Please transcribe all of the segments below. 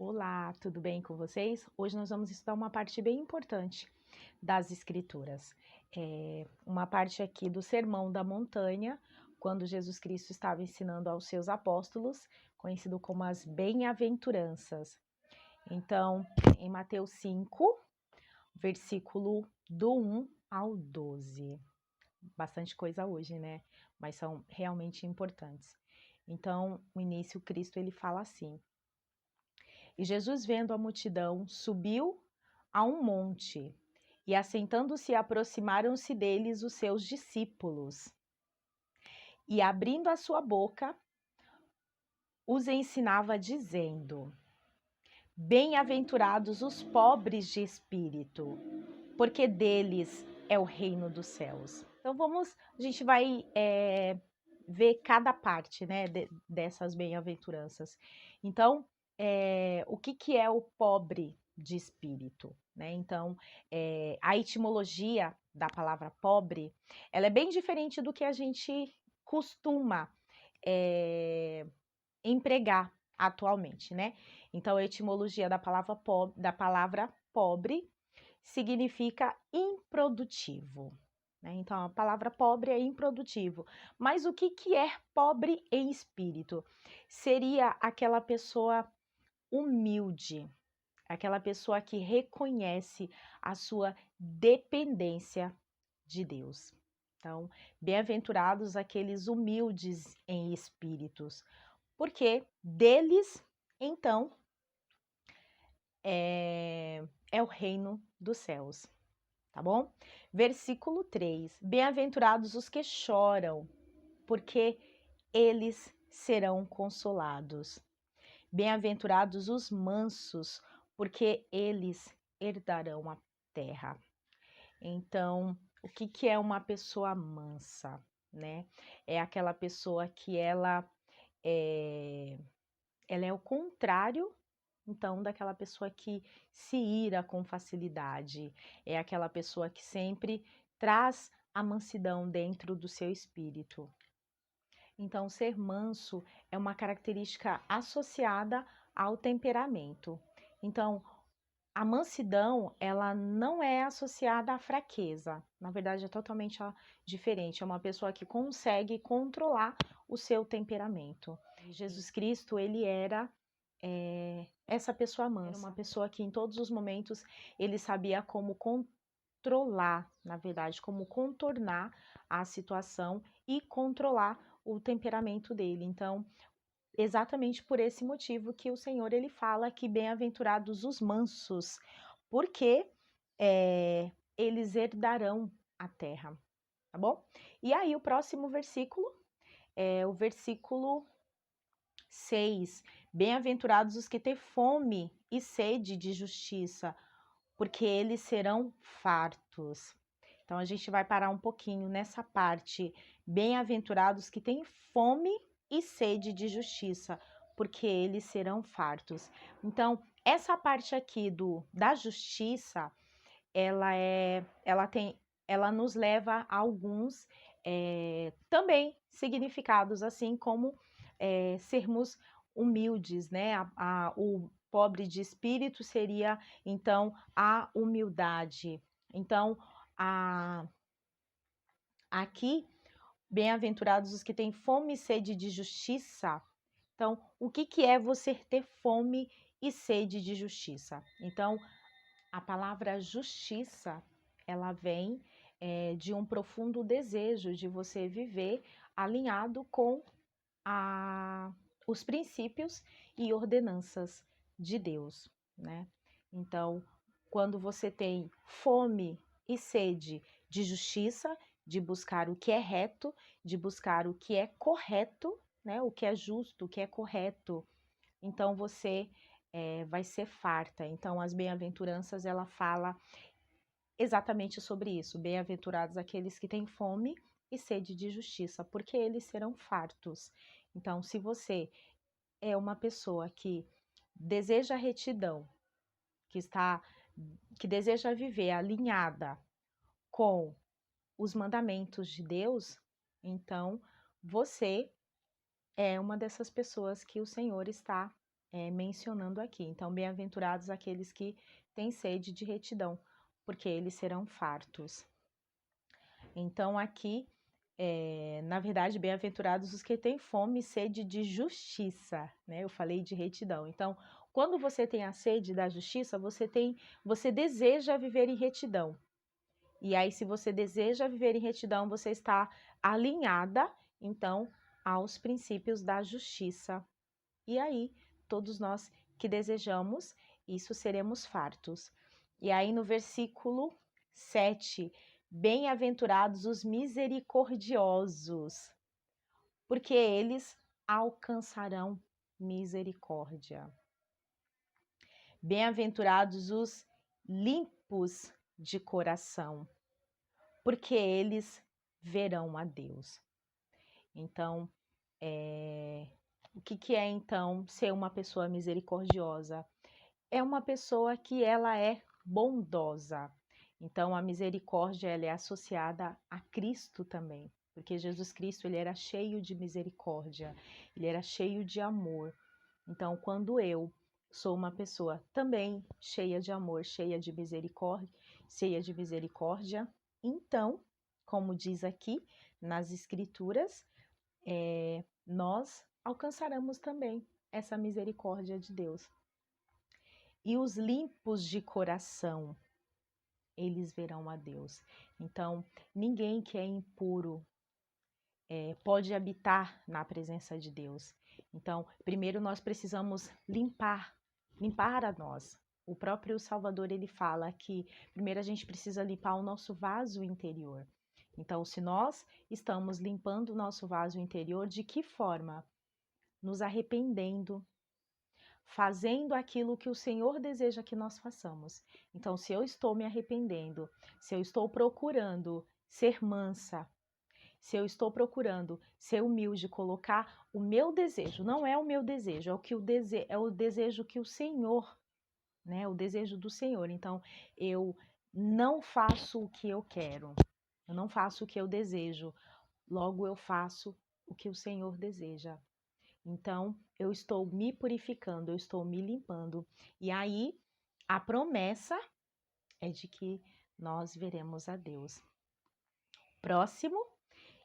Olá, tudo bem com vocês? Hoje nós vamos estudar uma parte bem importante das Escrituras. Uma parte aqui do Sermão da Montanha, quando Jesus Cristo estava ensinando aos seus apóstolos, conhecido como as bem-aventuranças. Então, em Mateus 5, versículo do 1 ao 12. Bastante coisa hoje, né? Mas são realmente importantes. Então, no início, Cristo ele fala assim: E Jesus, vendo a multidão, subiu a um monte, e assentando-se, aproximaram-se deles os seus discípulos. E abrindo a sua boca, os ensinava, dizendo: Bem-aventurados os pobres de espírito, porque deles é o reino dos céus. Então a gente vai ver cada parte, né, dessas bem-aventuranças. Então, o que é o pobre de espírito, né? Então, a etimologia da palavra pobre, ela é bem diferente do que a gente costuma empregar atualmente, né? Então, a etimologia da palavra pobre significa improdutivo, né? Então, a palavra pobre é improdutivo. Mas o que é pobre em espírito? Seria aquela pessoa humilde, aquela pessoa que reconhece a sua dependência de Deus. Então, bem-aventurados aqueles humildes em espíritos, porque deles, então, é o reino dos céus, tá bom? Versículo 3: Bem-aventurados os que choram, porque eles serão consolados. Bem-aventurados os mansos, porque eles herdarão a terra. Então, o que é uma pessoa mansa, né? É aquela pessoa que ela é o contrário, então, daquela pessoa que se ira com facilidade. É aquela pessoa que sempre traz a mansidão dentro do seu espírito. Então, ser manso é uma característica associada ao temperamento. Então, a mansidão, ela não é associada à fraqueza. Na verdade, é totalmente diferente. É uma pessoa que consegue controlar o seu temperamento. Jesus Cristo, ele era essa pessoa mansa. Era uma pessoa que em todos os momentos ele sabia como controlar, na verdade, como contornar a situação e controlar o temperamento dele. Então, exatamente por esse motivo que o Senhor ele fala que bem-aventurados os mansos, porque eles herdarão a terra, tá bom? E aí o próximo versículo é o versículo 6. Bem-aventurados os que têm fome e sede de justiça, porque eles serão fartos. Então a gente vai parar um pouquinho nessa parte. Bem-aventurados que têm fome e sede de justiça, porque eles serão fartos. Então, essa parte aqui da justiça, ela nos leva a alguns também significados, assim como sermos humildes, né? O pobre de espírito seria, então, a humildade. Então, aqui, bem-aventurados os que têm fome e sede de justiça. Então, o que é você ter fome e sede de justiça? Então, a palavra justiça, ela vem de um profundo desejo de você viver alinhado com os princípios e ordenanças de Deus, né? Então, quando você tem fome e sede de justiça, de buscar o que é reto, de buscar o que é correto, né? O que é justo, o que é correto, então você vai ser farta. Então, as bem-aventuranças, ela fala exatamente sobre isso. Bem-aventurados aqueles que têm fome e sede de justiça, porque eles serão fartos. Então, se você é uma pessoa que deseja retidão, que deseja viver alinhada com os mandamentos de Deus, então você é uma dessas pessoas que o Senhor está mencionando aqui. Então, bem-aventurados aqueles que têm sede de retidão, porque eles serão fartos. Então, aqui, na verdade, bem-aventurados os que têm fome e sede de justiça, né? Eu falei de retidão. Então, quando você tem a sede da justiça, você deseja viver em retidão. E aí, se você deseja viver em retidão, você está alinhada, então, aos princípios da justiça. E aí, todos nós que desejamos, isso seremos fartos. E aí, no versículo 7, bem-aventurados os misericordiosos, porque eles alcançarão misericórdia. Bem-aventurados os limpos de coração, porque eles verão a Deus. Então, o que é então ser uma pessoa misericordiosa? É uma pessoa que ela é bondosa. Então, a misericórdia ela é associada a Cristo também, porque Jesus Cristo ele era cheio de misericórdia, ele era cheio de amor. Então, quando eu sou uma pessoa também cheia de amor, cheia de misericórdia, então, como diz aqui nas Escrituras, nós alcançaremos também essa misericórdia de Deus. E os limpos de coração, eles verão a Deus. Então, ninguém que é impuro pode habitar na presença de Deus. Então, primeiro nós precisamos limpar a nós. O próprio Salvador, ele fala que primeiro a gente precisa limpar o nosso vaso interior. Então, se nós estamos limpando o nosso vaso interior, de que forma? Nos arrependendo, fazendo aquilo que o Senhor deseja que nós façamos. Então, se eu estou me arrependendo, se eu estou procurando ser mansa, se eu estou procurando ser humilde, colocar o meu desejo, não é o meu desejo, é o desejo que o Senhor, né? O desejo do Senhor. Então, eu não faço o que eu quero, eu não faço o que eu desejo, logo eu faço o que o Senhor deseja. Então, eu estou me purificando, eu estou me limpando. E aí, a promessa é de que nós veremos a Deus. Próximo,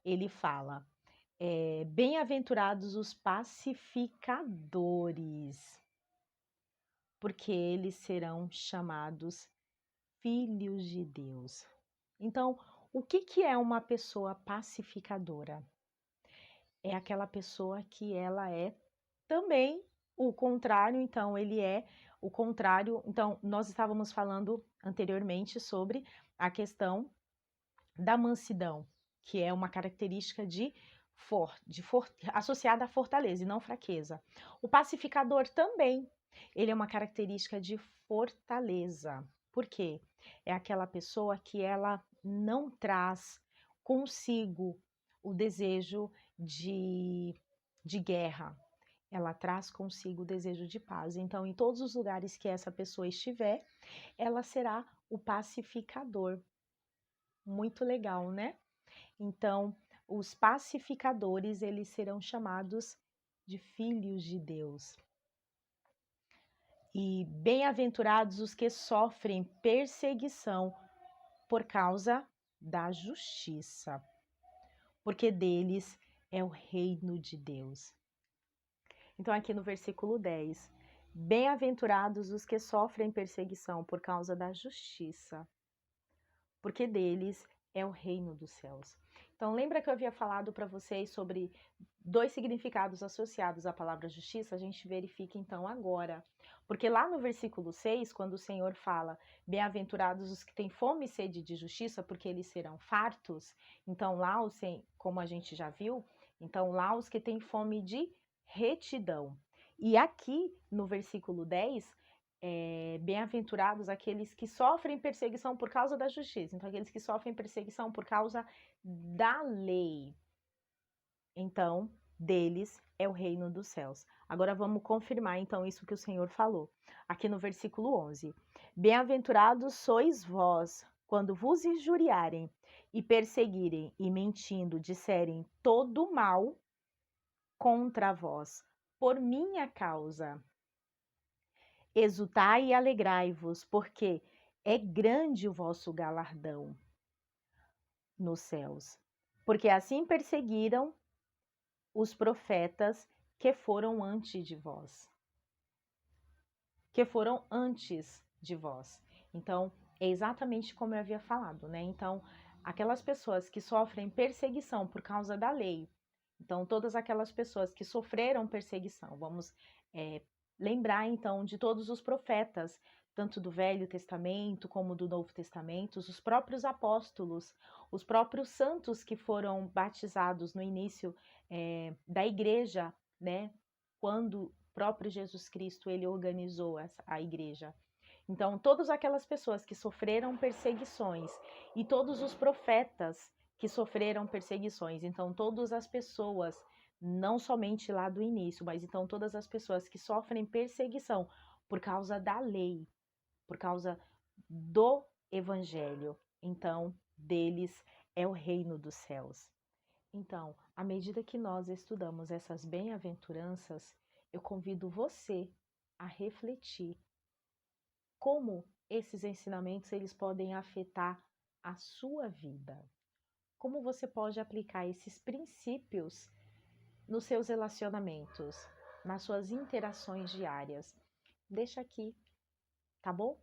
ele fala: bem-aventurados os pacificadores, porque eles serão chamados filhos de Deus. Então, o que é uma pessoa pacificadora? É aquela pessoa que ela é também o contrário, então ele é o contrário. Então, nós estávamos falando anteriormente sobre a questão da mansidão, que é uma característica associada à fortaleza e não fraqueza. O pacificador também, ele é uma característica de fortaleza. Por quê? É aquela pessoa que ela não traz consigo o desejo de guerra, ela traz consigo o desejo de paz. Então, em todos os lugares que essa pessoa estiver, ela será o pacificador. Muito legal, né? Então, os pacificadores, eles serão chamados de filhos de Deus. E bem-aventurados os que sofrem perseguição por causa da justiça, porque deles é o reino de Deus. Então, aqui no versículo 10, bem-aventurados os que sofrem perseguição por causa da justiça, porque deles é o reino dos céus. Então, lembra que eu havia falado para vocês sobre dois significados associados à palavra justiça? A gente verifica então agora. Porque lá no versículo 6, quando o Senhor fala, bem-aventurados os que têm fome e sede de justiça, porque eles serão fartos. Então, lá, como a gente já viu, então lá os que têm fome de retidão. E aqui, no versículo 10, bem-aventurados aqueles que sofrem perseguição por causa da justiça. Então, aqueles que sofrem perseguição por causa da lei. Então, deles é o reino dos céus. Agora vamos confirmar então isso que o Senhor falou. Aqui no versículo 11. Bem-aventurados sois vós, quando vos injuriarem e perseguirem e mentindo disserem todo mal contra vós, por minha causa. Exultai e alegrai-vos, porque é grande o vosso galardão nos céus. Porque assim perseguiram os profetas que foram antes de vós. Que foram antes de vós. Então, é exatamente como eu havia falado, né? Então, aquelas pessoas que sofrem perseguição por causa da lei, então, todas aquelas pessoas que sofreram perseguição, vamos lembrar então de todos os profetas, tanto do Velho Testamento como do Novo Testamento, os próprios apóstolos, os próprios santos que foram batizados no início da igreja, né? Quando o próprio Jesus Cristo ele organizou a igreja. Então, todas aquelas pessoas que sofreram perseguições e todos os profetas que sofreram perseguições. Então, todas as pessoas, não somente lá do início, mas então todas as pessoas que sofrem perseguição por causa da lei, por causa do evangelho. Então, deles é o reino dos céus. Então, à medida que nós estudamos essas bem-aventuranças, eu convido você a refletir como esses ensinamentos eles podem afetar a sua vida. Como você pode aplicar esses princípios nos seus relacionamentos, nas suas interações diárias? Deixa aqui, tá bom?